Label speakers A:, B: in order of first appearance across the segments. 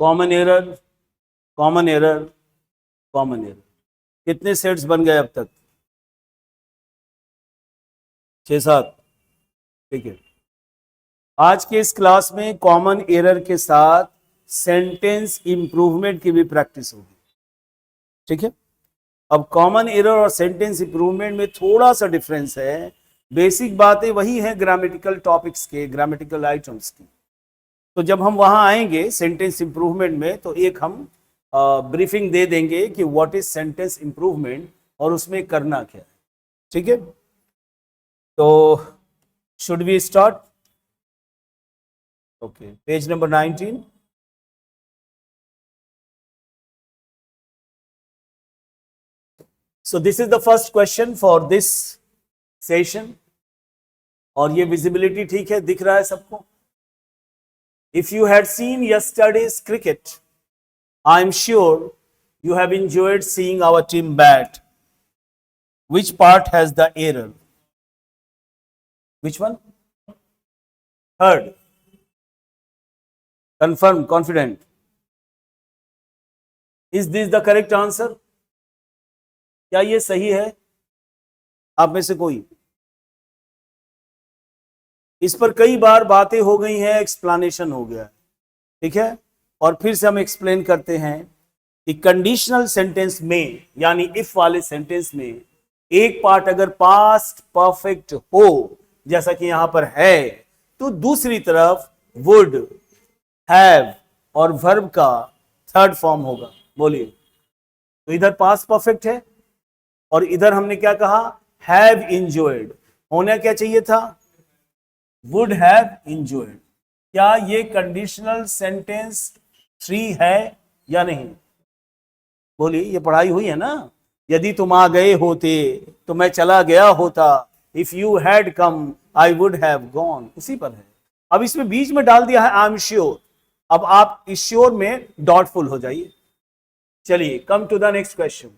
A: Common error, common error, common error. कितने sets बन गए अब तक? 6-7। ठीक है, आज के इस क्लास में कॉमन एरर के साथ सेंटेंस इंप्रूवमेंट की भी प्रैक्टिस होगी। ठीक है, अब कॉमन एरर और सेंटेंस इंप्रूवमेंट में थोड़ा सा डिफरेंस है। बेसिक बातें वही हैं ग्रामेटिकल टॉपिक्स के, ग्रामेटिकल आइटम्स की। तो जब हम वहां आएंगे सेंटेंस इंप्रूवमेंट में, तो एक हम ब्रीफिंग दे देंगे कि व्हाट इज सेंटेंस इंप्रूवमेंट और उसमें करना क्या है। ठीक है, तो should we start? Okay, page number 19। So this is the first question for this session. और ये विजिबिलिटी ठीक है, दिख रहा है सबको? If you had seen yesterday's cricket, I am sure you have enjoyed seeing our team bat. Which part has the error? Which one? Third. Confirm, confident. Is this the correct answer? क्या ये सही है? आप में से कोई? इस पर कई बार बातें हो गई हैं, एक्सप्लेनेशन हो गया है। ठीक है, और फिर से हम एक्सप्लेन करते हैं कि कंडीशनल सेंटेंस में, यानी इफ वाले सेंटेंस में, एक पार्ट अगर पास्ट परफेक्ट हो, जैसा कि यहां पर है, तो दूसरी तरफ वुड, हैव और वर्ब का थर्ड फॉर्म होगा। बोलिए, तो इधर पास्ट परफेक्ट है और इधर हमने क्या कहा? Have enjoyed. होना क्या चाहिए था? Would have enjoyed. क्या ये कंडीशनल सेंटेंस 3 है या नहीं? बोलिए, ये पढ़ाई हुई है ना? यदि तुम आ गए होते तो मैं चला गया होता। If you had come I would have gone. उसी पर है। अब इसमें बीच में डाल दिया है आई एम श्योर। अब आप इस श्योर में डॉटफुल हो जाइए। चलिए, come to the next question.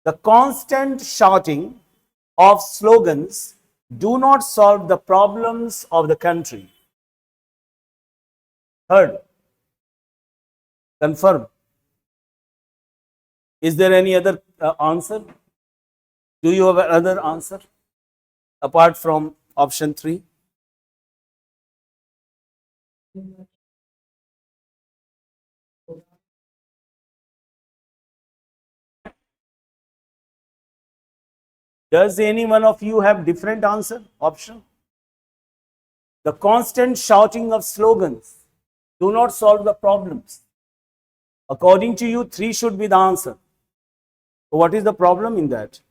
A: The constant shouting of slogans do not solve the problems of the country. Third, confirm. Is there any other answer? Do you have another answer apart from option 3? Does any one of you have different answer option? The constant shouting of slogans do not solve the problems. According to you, 3 should be the answer. So what is the problem in that?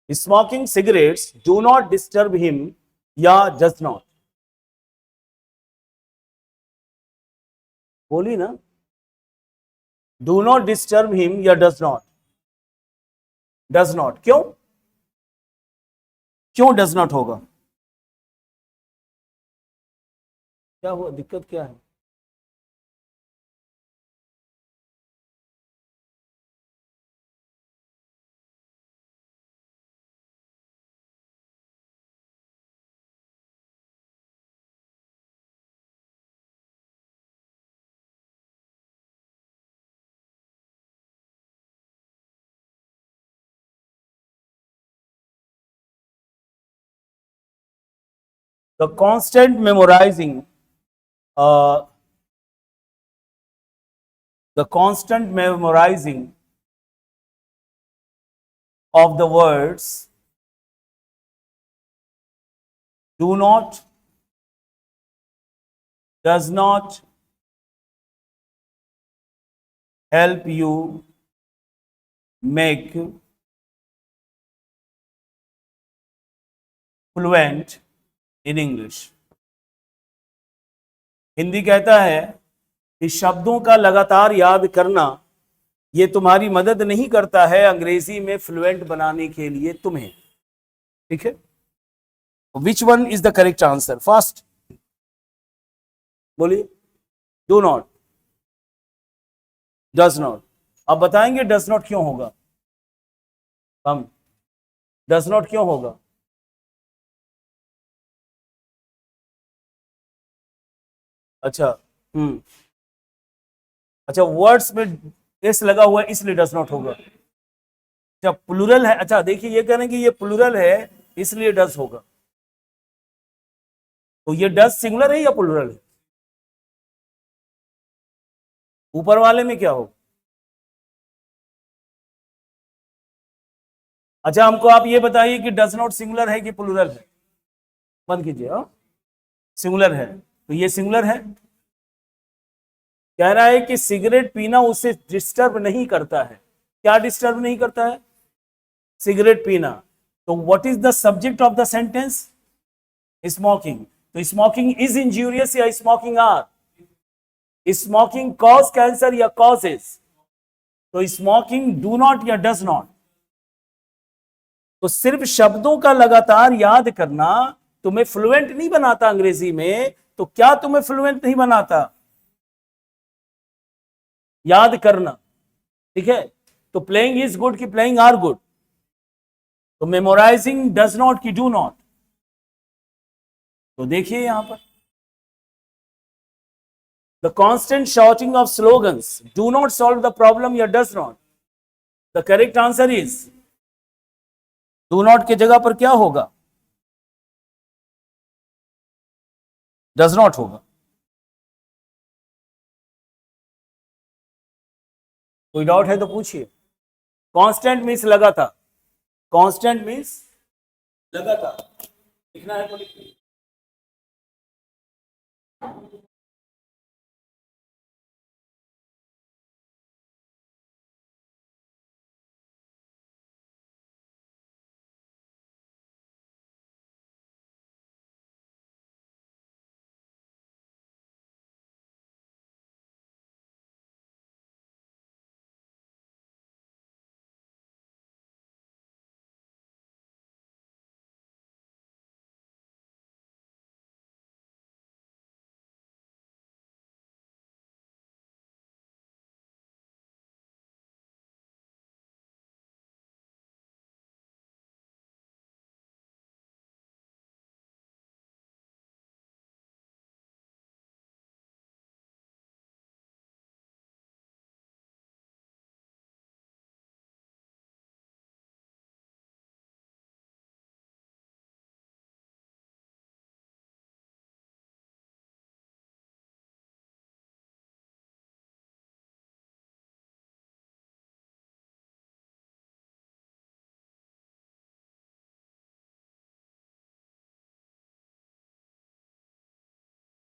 A: Smoking cigarettes do not disturb him, या does not? बोली ना, do not disturb him या does not? Does not. क्यों? क्यों does not होगा? क्या हुआ, दिक्कत क्या है? The constant memorizing, uh, the constant memorizing of the words do not, does not help you make fluent in English. Hindi कहता है कि शब्दों का लगातार याद करना ये तुम्हारी मदद नहीं करता है अंग्रेजी में फ्लुएंट बनाने के लिए तुम्हें। ठीक है, which one is the correct answer? First बोलिए। Do not, does not. अब बताएंगे डज नॉट क्यों होगा? हम डज नॉट क्यों होगा? अच्छा, अच्छा, वर्ड्स में एस लगा हुआ है इसलिए डज नॉट होगा। अच्छा, प्लूरल है। अच्छा देखिए, ये कह रहे हैं कि ये प्लूरल है इसलिए डज होगा। तो ये डज सिंगुलर है या प्लूरल है? ऊपर वाले में क्या होगा? अच्छा, हमको आप ये बताइए कि डज नॉट सिंगुलर है कि प्लूरल है? बंद कीजिए। सिंगुलर है, तो ये सिंगुलर है। कह रहा है कि सिगरेट पीना उसे डिस्टर्ब नहीं करता है। क्या डिस्टर्ब नहीं करता है? सिगरेट पीना। तो what is the subject of the sentence? Smoking. तो स्मोकिंग इज इंजूरियस या smoking are? Smoking cause cancer या कॉजेस? तो स्मोकिंग डू नॉट या डज नॉट? तो सिर्फ शब्दों का लगातार याद करना तुम्हें फ्लुएंट नहीं बनाता अंग्रेजी में। तो क्या तुम्हें फ्लुएंट नहीं बनाता? याद करना। ठीक है, तो प्लेइंग इज गुड की प्लेइंग आर गुड? तो मेमोराइजिंग डज नॉट की डू नॉट? तो देखिए यहां पर the constant shouting of slogans do not solve the problem या does not? The correct answer is do not की जगह पर क्या होगा? डज नॉट होगा। कोई डाउट है तो पूछिए। कांस्टेंट मीन्स लगातार। कांस्टेंट मीन्स लगातार। लिखना है तो लिखिए।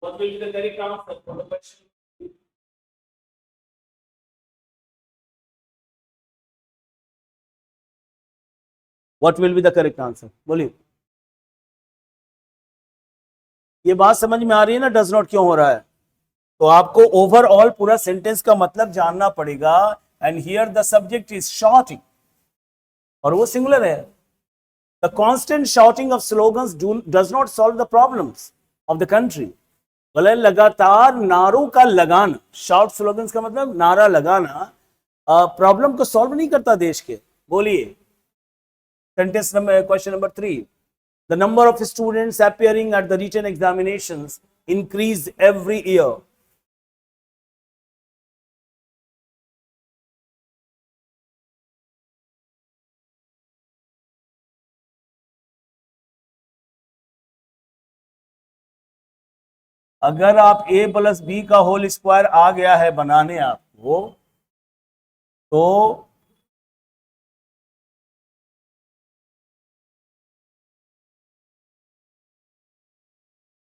A: What will be the correct answer for the question? What will be the correct answer? बोलिए। ये बात समझ में आ रही है ना, डज नॉट क्यों हो रहा है? तो आपको ओवरऑल पूरा सेंटेंस का मतलब जानना पड़ेगा। And here the subject is shouting और वो सिंगुलर है। The constant shouting of slogans does not solve the problems of the country. बोले लगातार नारों का लगाना, शॉर्ट स्लोगन्स का मतलब नारा लगाना प्रॉब्लम को सॉल्व नहीं करता देश के। बोलिए sentence number, question number 3। The number of students appearing at the written examinations increase every year. अगर आप a प्लस बी का होल स्क्वायर आ गया है बनाने आपको, तो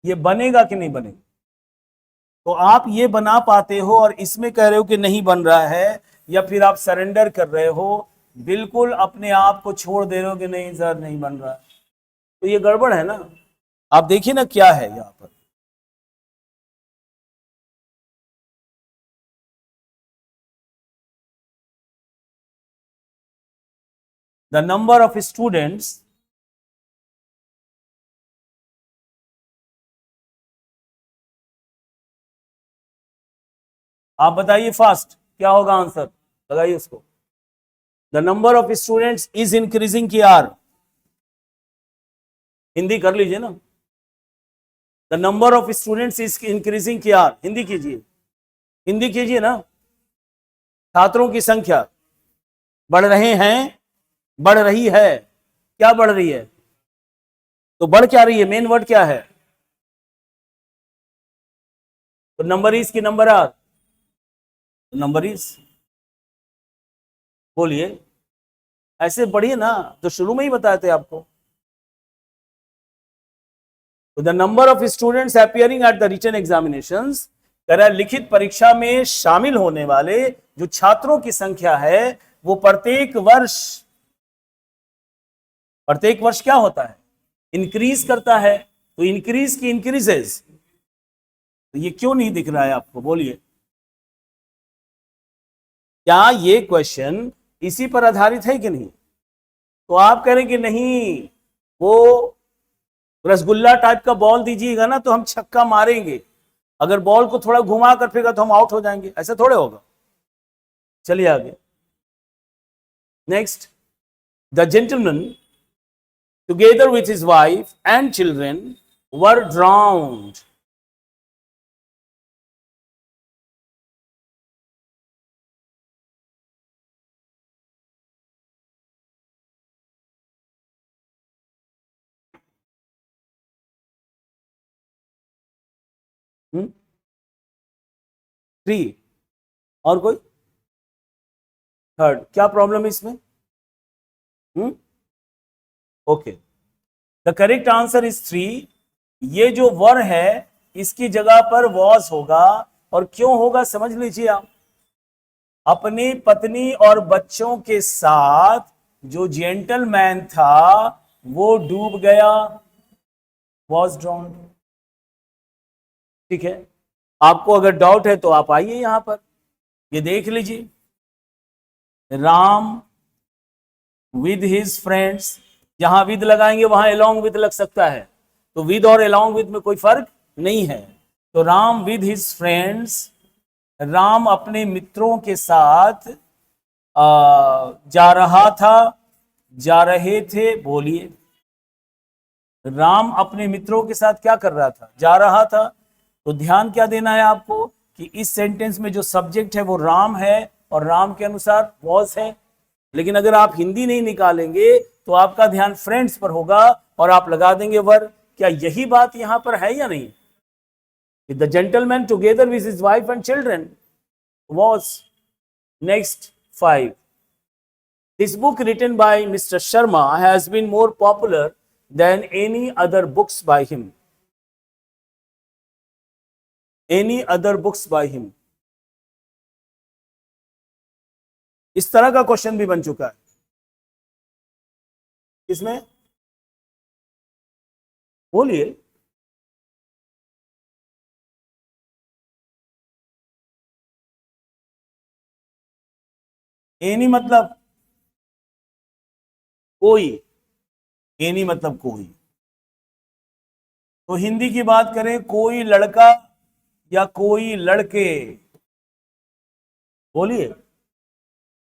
A: ये बनेगा कि नहीं बनेगा? तो आप ये बना पाते हो और इसमें कह रहे हो कि नहीं बन रहा है, या फिर आप सरेंडर कर रहे हो, बिल्कुल अपने आप को छोड़ दे रहे हो कि नहीं सर नहीं बन रहा, तो ये गड़बड़ है ना। आप देखिए ना क्या है यहां पर, द नंबर ऑफ स्टूडेंट्स आप बताइए फास्ट क्या होगा आंसर, लगाइए उसको। The number of students is increasing की आर, हिंदी कर लीजिए ना। The number of students is increasing की आर, हिंदी कीजिए, हिंदी कीजिए ना। छात्रों की संख्या बढ़ रहे हैं, बढ़ रही है, क्या बढ़ रही है, तो बढ़ क्या रही है, मेन वर्ड क्या है, तो नंबर इज की नंबर आर, नंबर इज, बोलिए, ऐसे बढ़िए ना, तो शुरू में ही बताए थे आपको। The number of students appearing at the written examinations, कह रहा है लिखित परीक्षा में शामिल होने वाले जो छात्रों की संख्या है वो प्रत्येक वर्ष क्या होता है, इंक्रीज करता है, तो इंक्रीज की इंक्रीजेस, तो ये क्यों नहीं दिख रहा है आपको, बोलिए। क्या ये क्वेश्चन इसी पर आधारित है कि नहीं, तो आप कह रहे कि नहीं, वो रसगुल्ला टाइप का बॉल दीजिएगा ना तो हम छक्का मारेंगे, अगर बॉल को थोड़ा घुमा कर फेंका तो हम आउट हो जाएंगे, ऐसा थोड़े होगा। चलिए आगे, next, the gentleman together with his wife and children were drowned. Three, और कोई थर्ड, क्या प्रॉब्लम है इसमें, okay, the correct answer is three. ये जो वर है इसकी जगह पर वॉज होगा, और क्यों होगा समझ लीजिए आप, अपनी पत्नी और बच्चों के साथ जो जेंटलमैन था वो डूब गया, वॉज ड्राउन्ड। ठीक है, आपको अगर डाउट है तो आप आइए यहां पर, ये देख लीजिए, राम विद हिज फ्रेंड्स, जहां विद लगाएंगे वहां अलोंग विद लग सकता है, तो विद और अलोंग विद में कोई फर्क नहीं है, तो Ram with his friends, Ram अपने मित्रों के साथ जा रहा था, जा रहे थे, बोलिए, राम अपने मित्रों के साथ क्या कर रहा था, जा रहा था, तो ध्यान क्या देना है आपको कि इस सेंटेंस में जो सब्जेक्ट है वो राम है और राम के अनुसार वॉज है, लेकिन अगर आप हिंदी नहीं निकालेंगे तो आपका ध्यान फ्रेंड्स पर होगा और आप लगा देंगे वर। क्या यही बात यहां पर है या नहीं, the gentleman together with his wife and children was. Next 5, this book written by Mr. Sharma has been more popular than any other books by him, any other books by him, इस तरह का question भी बन चुका है इसमें, बोलिए, any मतलब कोई, एनी मतलब कोई, तो हिंदी की बात करें कोई लड़का या कोई लड़के, बोलिए,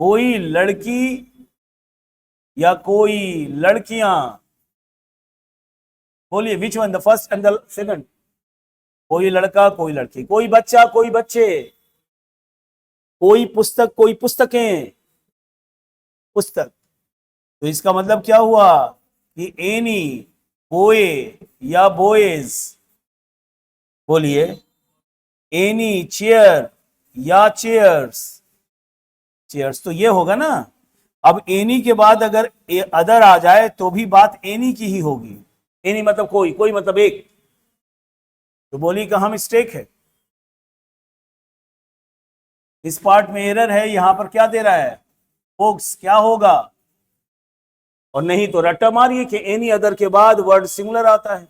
A: कोई लड़की या कोई लड़कियां, बोलिए, which one, the first and the second, कोई लड़का कोई लड़की, कोई बच्चा कोई बच्चे, कोई पुस्तक कोई पुस्तकें, पुस्तक, तो इसका मतलब क्या हुआ कि एनी, बोए या बोएज, बोलिए, एनी चेयर या चेयर्स, चेयर्स, तो ये होगा ना। अब एनी के बाद अगर अदर आ जाए तो भी बात एनी की ही होगी, एनी मतलब कोई, कोई मतलब एक, तो बोलिए कहां मिस्टेक है, इस पार्ट में एरर है, यहां पर क्या दे रहा है, फोक्स क्या होगा? और नहीं तो रट्टा मारिए कि एनी अदर के बाद वर्ड सिंगुलर आता है,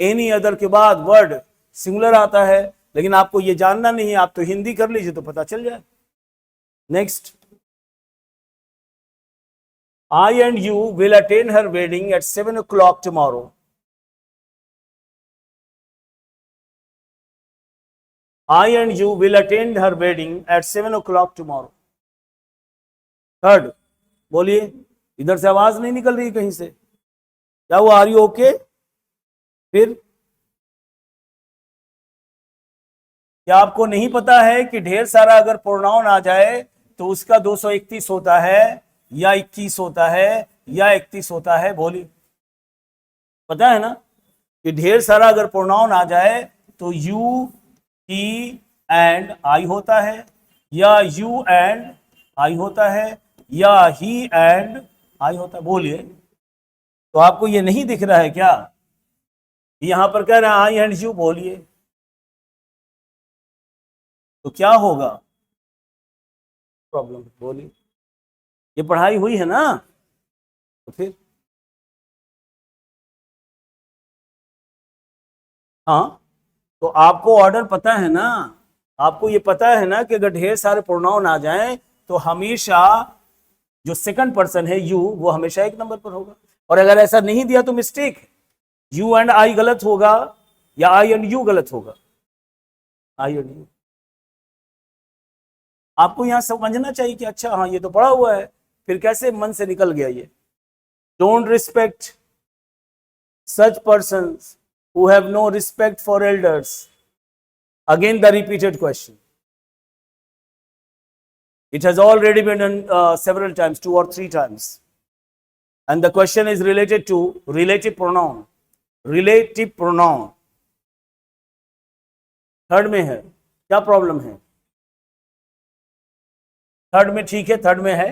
A: एनी अदर के बाद वर्ड सिंगुलर आता है, लेकिन आपको ये जानना नहीं है, आप तो हिंदी कर लीजिए तो पता चल जाए। Next, I and you will attend her wedding at 7 o'clock tomorrow. I and you will attend her wedding at 7 o'clock tomorrow. Third, बोलिए, इधर से आवाज नहीं निकल रही कहीं से, क्या हुआ? Are you okay? फिर क्या आपको नहीं पता है कि ढेर सारा अगर प्रोनाउन आ जाए तो उसका 231 होता है या 21 होता है या 31 होता है? बोलिए, पता है ना कि ढेर सारा अगर प्रोनाउन आ जाए तो यू, ही एंड आई होता है, या यू एंड आई होता है, या ही एंड आई होता है। बोलिए, तो आपको ये नहीं दिख रहा है क्या? यहां पर कह रहे हैं आई एंड यू, बोलिए तो क्या होगा? प्रॉब्लम, बोलिए, ये पढ़ाई हुई है ना? तो फिर हाँ, तो आपको ऑर्डर पता है ना, आपको ये पता है ना कि अगर ढेर सारे प्रोनाउन आ जाएं तो हमेशा जो सेकंड पर्सन है यू, वो हमेशा एक नंबर पर होगा। और अगर ऐसा नहीं दिया तो मिस्टेक, यू एंड आई गलत होगा या आई एंड यू गलत होगा? आई एंड यू। आपको यहां समझना चाहिए कि अच्छा हाँ ये तो पढ़ा हुआ है, फिर कैसे मन से निकल गया ये? Don't respect such persons who have no respect for elders. Again the repeated question. It has already been done several times, 2 or 3 times. And the question is related to relative pronoun. Relative pronoun. Third में है, क्या problem है? Third में ठीक है, third में है,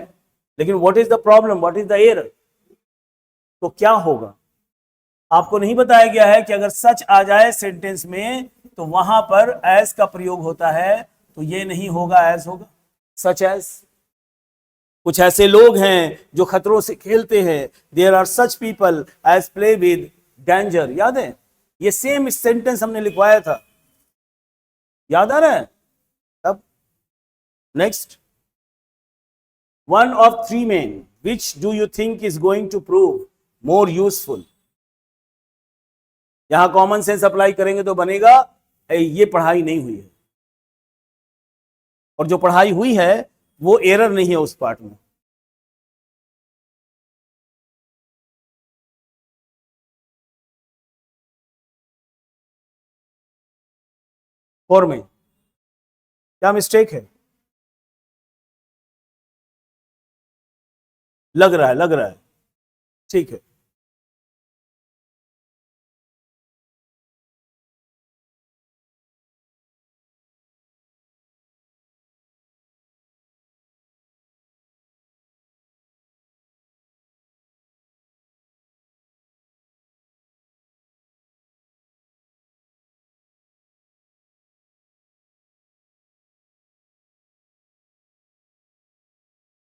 A: लेकिन what is the problem, what is the error? तो क्या होगा? आपको नहीं बताया गया है कि अगर सच आ जाए सेंटेंस में तो वहां पर एज का प्रयोग होता है, तो ये नहीं होगा, एज होगा, सच एज। कुछ ऐसे लोग हैं जो खतरों से खेलते हैं, there are such people as play with danger. याद है? ये सेम सेंटेंस हमने लिखवाया था, याद आ रहा है? अब next, one of 3 men, which do you think is going to prove more useful? यहां कॉमन सेंस अप्लाई करेंगे तो बनेगा ये पढ़ाई नहीं हुई है, और जो पढ़ाई हुई है वो एरर नहीं है उस पार्ट में। फोर में क्या मिस्टेक है? लग रहा है, लग रहा है, ठीक है।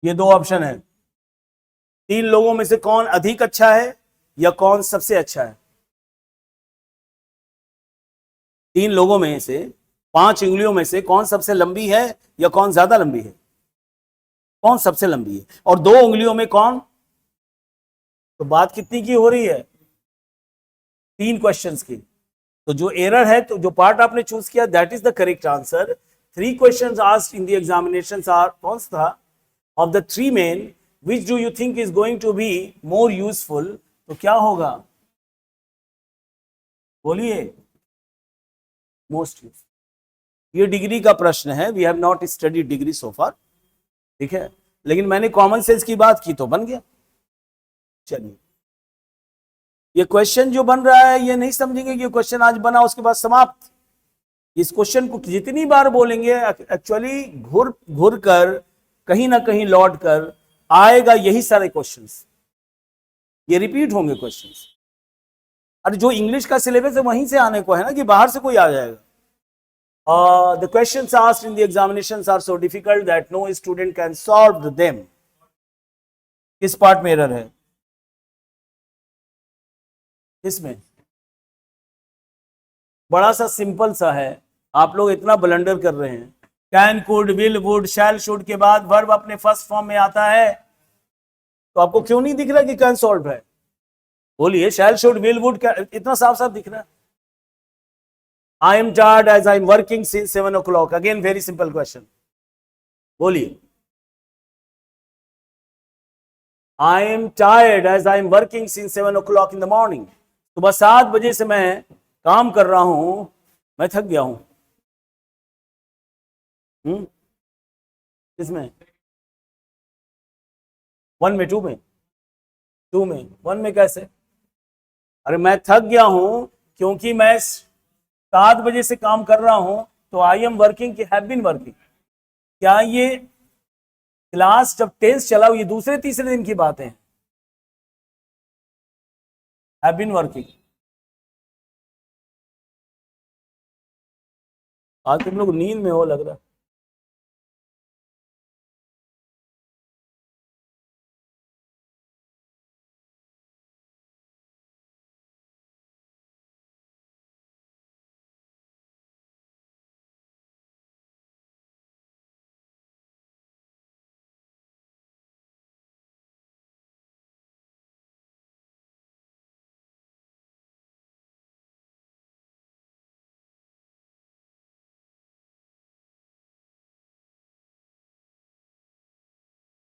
A: ये 2 ऑप्शन है, 3 लोगों में से कौन अधिक अच्छा है या कौन सबसे अच्छा है? 3 लोगों में से 5 उंगलियों में से कौन सबसे लंबी है या कौन ज्यादा लंबी है? कौन सबसे लंबी है? और 2 उंगलियों में कौन? तो बात कितनी की हो रही है? 3 क्वेश्चंस की। तो जो एरर है, तो जो पार्ट आपने चूज किया that is the correct answer. 3 questions asked in the examinations are, कौन सा था? Of the 3 men which do you think is going to be more useful? तो क्या होगा? बोलिए, मोस्ट यूजफुल। ये डिग्री का प्रश्न है, we have not studied degree so far, ठीक है, लेकिन मैंने कॉमन सेंस की बात की तो बन गया। चलिए, ये क्वेश्चन जो बन रहा है ये नहीं समझेंगे कि क्वेश्चन आज बना उसके बाद समाप्त। इस क्वेश्चन को जितनी बार बोलेंगे एक्चुअली घुर घुर कर कहीं ना कहीं लौट कर आएगा यही सारे क्वेश्चंस, ये रिपीट होंगे क्वेश्चंस। अरे जो इंग्लिश का सिलेबस है वहीं से आने को है ना, कि बाहर से कोई आ जाएगा। The questions asked in the examinations are so difficult that no student can solve them. किस पार्ट में एरर है? इसमें बड़ा सा सिंपल सा है, आप लोग इतना ब्लंडर कर रहे हैं। Can, could, will, would, shall, should के बाद वर्ब अपने फर्स्ट फॉर्म में आता है, तो आपको क्यों नहीं दिख रहा कि कैन सॉल्व है? बोलिए, शैल, शुड, विल, वुड, इतना साफ साफ दिख रहा है। I am tired as I am working since 7 o'clock, again very simple question, बोलिए। I am tired as I am working since 7 o'clock in the morning, सुबह 7 बजे से मैं काम कर रहा हूं, मैं थक गया हूं। किसमें? वन में, टू में? टू में, वन में कैसे? अरे मैं थक गया हूं क्योंकि मैं 7 बजे से काम कर रहा हूं, तो आई एम वर्किंग की हैव बीन वर्किंग। क्या ये क्लास जब टेंस चला, ये दूसरे तीसरे दिन की बात है, हैव बीन वर्किंग। आज तुम लोग नींद में हो लग रहा।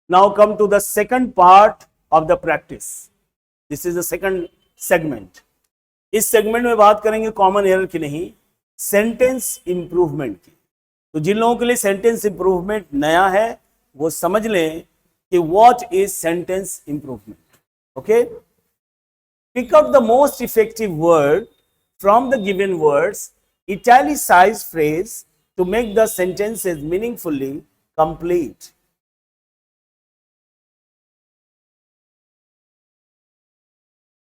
A: Now come to the second part of the practice. This is the second segment. इस सेगमेंट में बात करेंगे कॉमन एरर की नहीं, सेंटेंस इंप्रूवमेंट की। तो जिन लोगों के लिए सेंटेंस इंप्रूवमेंट नया है वो समझ लें कि what is sentence improvement. Okay, pick up the most effective word from the given words, italicise phrase to make the sentences meaningfully complete.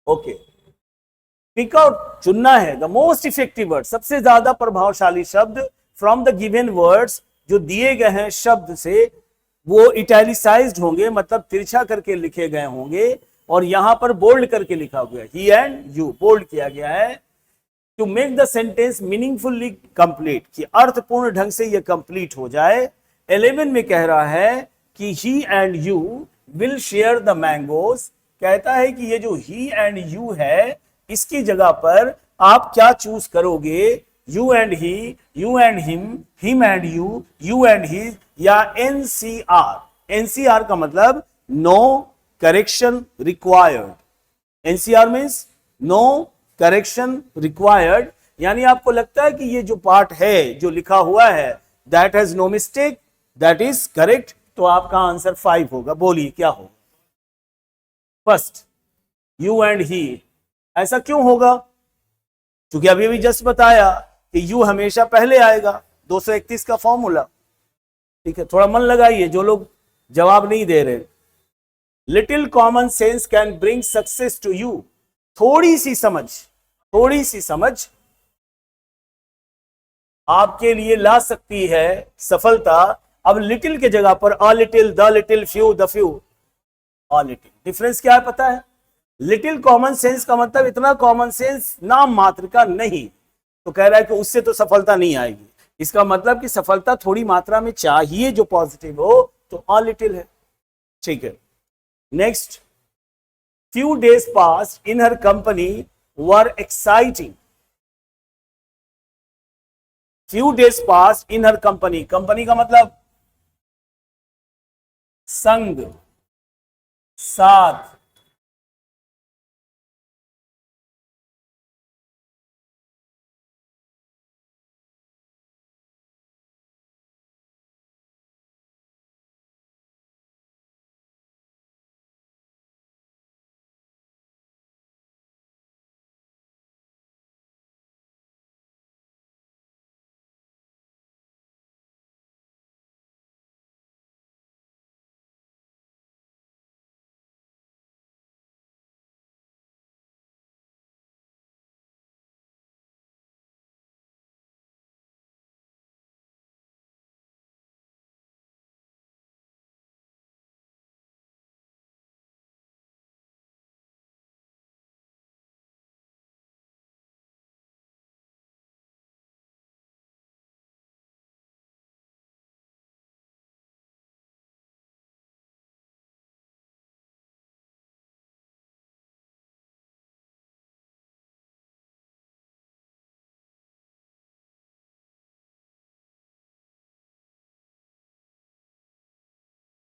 A: Okay, pick out, चुनना है द मोस्ट इफेक्टिव वर्ड, सबसे ज्यादा प्रभावशाली शब्द फ्रॉम द गिवन वर्ड्स, जो दिए गए हैं शब्द से, वो इटैलिसाइज्ड होंगे, मतलब तिरछा करके लिखे गए होंगे, और यहां पर बोल्ड करके लिखा हुआ है, ही एंड यू बोल्ड किया गया है, to make the sentence meaningfully complete, कि अर्थपूर्ण ढंग से यह कंप्लीट हो जाए। 11 में कह रहा है कि he and you will share the mangoes, कहता है कि ये जो ही एंड यू है, इसकी जगह पर आप क्या चूज करोगे, you and he, you and him and you and he, या एनसीआर। एनसीआर का मतलब no correction required. NCR means no correction required, यानी आपको लगता है कि ये जो पार्ट है जो लिखा हुआ है that has no mistake, that is correct, तो आपका आंसर 5 होगा। बोलिए क्या होगा? First, you and he. ऐसा क्यों होगा? क्योंकि अभी भी जस्ट बताया कि यू हमेशा पहले आएगा, 231 का फॉर्मूला। ठीक है, थोड़ा मन लगाइए जो लोग जवाब नहीं दे रहे। Little common sense can bring success to you, थोड़ी सी समझ, थोड़ी सी समझ आपके लिए ला सकती है सफलता। अब लिटिल के जगह पर a little, the little, few, the few, a little. Difference क्या है पता है? लिटिल कॉमन सेंस का मतलब इतना कॉमन सेंस नाम मात्र का नहीं, तो कह रहा है कि उससे तो सफलता नहीं आएगी। इसका मतलब कि सफलता थोड़ी मात्रा में चाहिए जो पॉजिटिव हो, तो अ लिटिल है। ठीक है, next, few days passed in her company were exciting. Few days passed in her company, company का मतलब संग, साथ।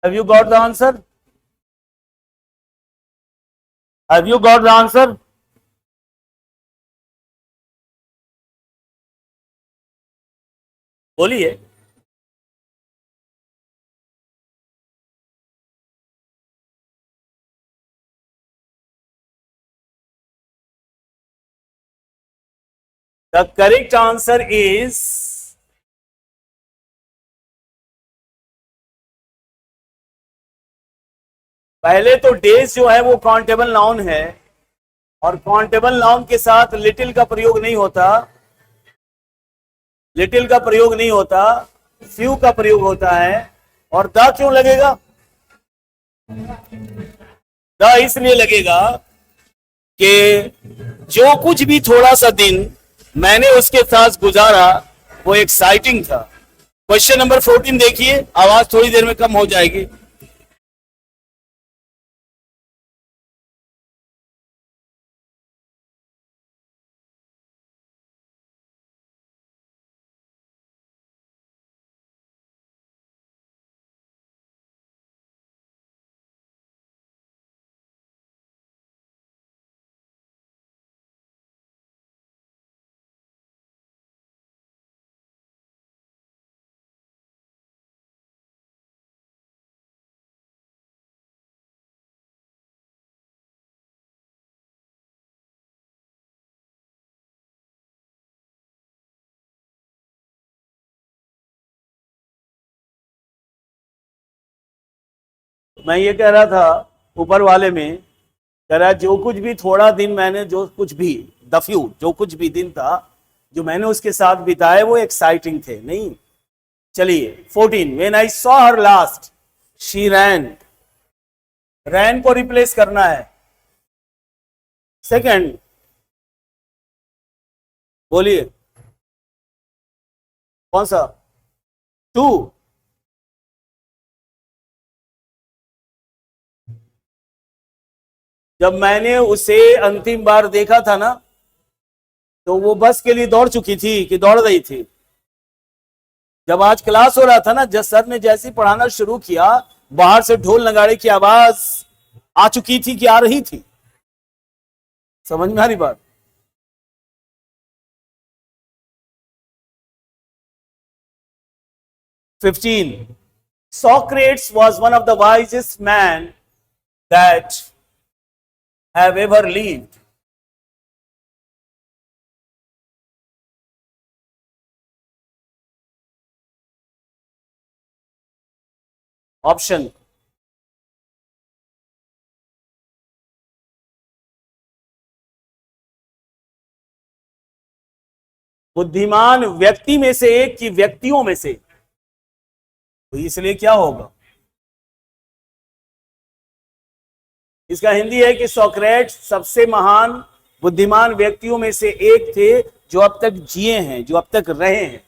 A: Have you got the answer? Have you got the answer? बोलिए। The correct answer is पहले तो डेज जो है वो काउंटेबल नाउन है, और काउंटेबल नाउन के साथ लिटिल का प्रयोग नहीं होता, लिटिल का प्रयोग नहीं होता, फ्यू का प्रयोग होता है। और द क्यों लगेगा? द इसलिए लगेगा कि जो कुछ भी थोड़ा सा दिन मैंने उसके साथ गुजारा वो एक्साइटिंग था। क्वेश्चन नंबर 14 देखिए, आवाज थोड़ी देर में कम हो जाएगी। मैं ये कह रहा था ऊपर वाले में, कह रहा जो कुछ भी थोड़ा दिन मैंने, जो कुछ भी द फ्यू, जो कुछ भी दिन था जो मैंने उसके साथ बिताए वो एक्साइटिंग थे। नहीं, चलिए 14, when I saw her last she ran, ran को रिप्लेस करना है। सेकंड बोलिए कौन सा? टू। जब मैंने उसे अंतिम बार देखा था ना, तो वो बस के लिए दौड़ चुकी थी कि दौड़ रही थी? जब आज क्लास हो रहा था ना, जब सर ने जैसे पढ़ाना शुरू किया, बाहर से ढोल नगाड़े की आवाज आ चुकी थी कि आ रही थी? समझ में आ रही बात? Fifteen. Socrates was one of the wisest men that have ever lived. Option. बुद्धिमान व्यक्ति में से एक की व्यक्तियों में से, तो इसलिए क्या होगा? इसका हिंदी है कि सोक्रेट्स सबसे महान बुद्धिमान व्यक्तियों में से एक थे जो अब तक जिए हैं, जो अब तक रहे हैं।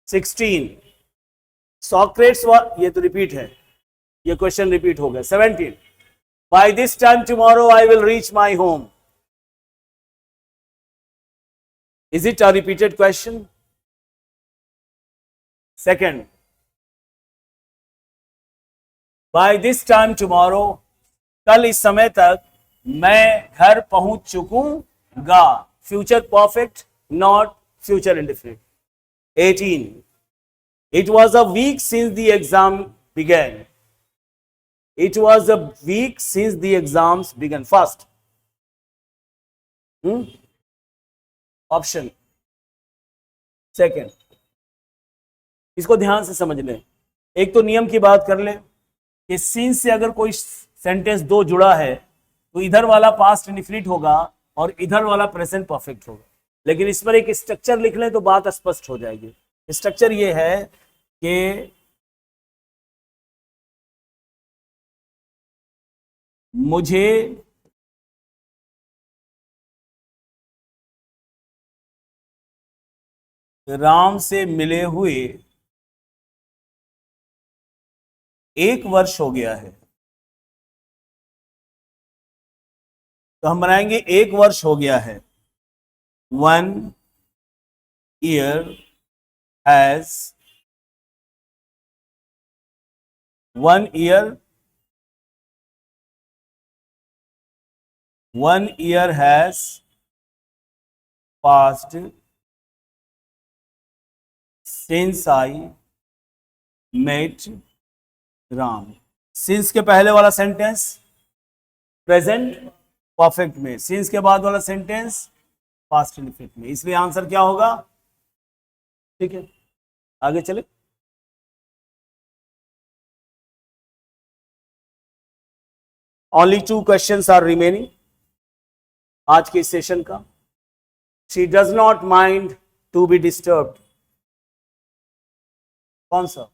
A: 16, सोक्रेट्स, ये तो रिपीट है, ये क्वेश्चन रिपीट हो गया। 17, by this time tomorrow I will reach my home. Is it a repeated question? Second, by this time tomorrow, कल इस समय तक मैं घर पहुंच चुकूंगा। Future perfect, not future indefinite. 18, it was a week since the exam began. It was a week since the exams began. First option. Second, इसको ध्यान से समझ लें। एक तो नियम की बात कर ले कि सिंस से अगर कोई सेंटेंस दो जुड़ा है तो इधर वाला पास्ट इंडेफिनिट होगा और इधर वाला प्रेजेंट परफेक्ट होगा। लेकिन इस पर एक स्ट्रक्चर लिख लें तो बात स्पष्ट हो जाएगी। स्ट्रक्चर ये है कि मुझे राम से मिले हुए 1 वर्ष हो गया है, तो हम बनाएंगे 1 वर्ष हो गया है। 1 year has 1 year has passed since I met Ram. Since के पहले वाला सेंटेंस प्रेजेंट परफेक्ट में, सिंस के बाद वाला सेंटेंस पास्ट इंडेफिनिट में, इसलिए आंसर क्या होगा? ठीक है, आगे चले। ओनली 2 क्वेश्चंस आर रिमेनिंग आज के सेशन का। She does not mind to be disturbed, कौन सा?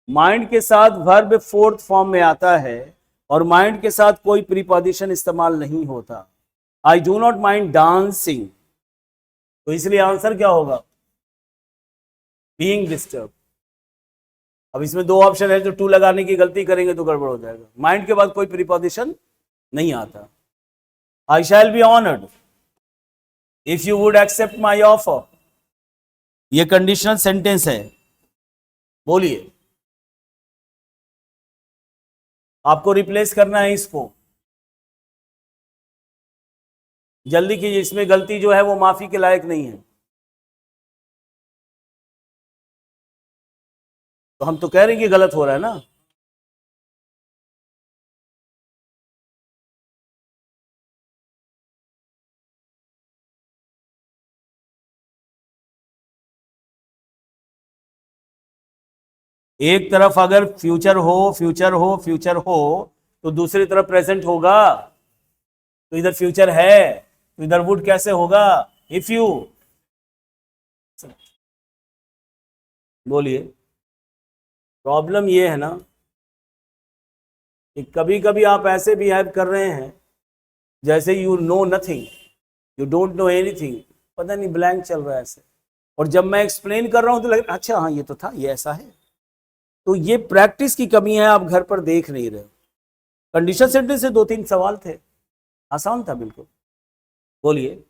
A: माइंड के साथ वर्ब फोर्थ फॉर्म में आता है और माइंड के साथ कोई प्रीपोजिशन इस्तेमाल नहीं होता। I do not mind dancing, तो इसलिए आंसर क्या होगा? Being disturb. अब इसमें 2 ऑप्शन है, जो 2 लगाने की गलती करेंगे तो गड़बड़ हो जाएगा। माइंड के बाद कोई प्रीपोजिशन नहीं आता। I shall be honoured if you would accept my offer, ये कंडीशनल सेंटेंस है, बोलिए। आपको रिप्लेस करना है इसको, जल्दी कीजिए, इसमें गलती जो है वो माफी के लायक नहीं है। तो हम तो कह रहे हैं कि गलत हो रहा है ना। एक तरफ अगर फ्यूचर हो फ्यूचर हो फ्यूचर हो तो दूसरी तरफ प्रेजेंट होगा, तो इधर फ्यूचर है तो इधर वुड कैसे होगा? इफ यू, बोलिए। प्रॉब्लम ये है ना कि कभी कभी आप ऐसे बिहेव कर रहे हैं जैसे you know nothing, you don't know anything, पता नहीं ब्लैंक चल रहा है ऐसे, और जब मैं एक्सप्लेन कर रहा हूं तो लग अच्छा हाँ ये तो था, ये ऐसा है। तो ये प्रैक्टिस की कमी है, आप घर पर देख नहीं रहे। कंडीशन सेंटेंस से 2-3 सवाल थे, आसान था बिल्कुल। बोलिए।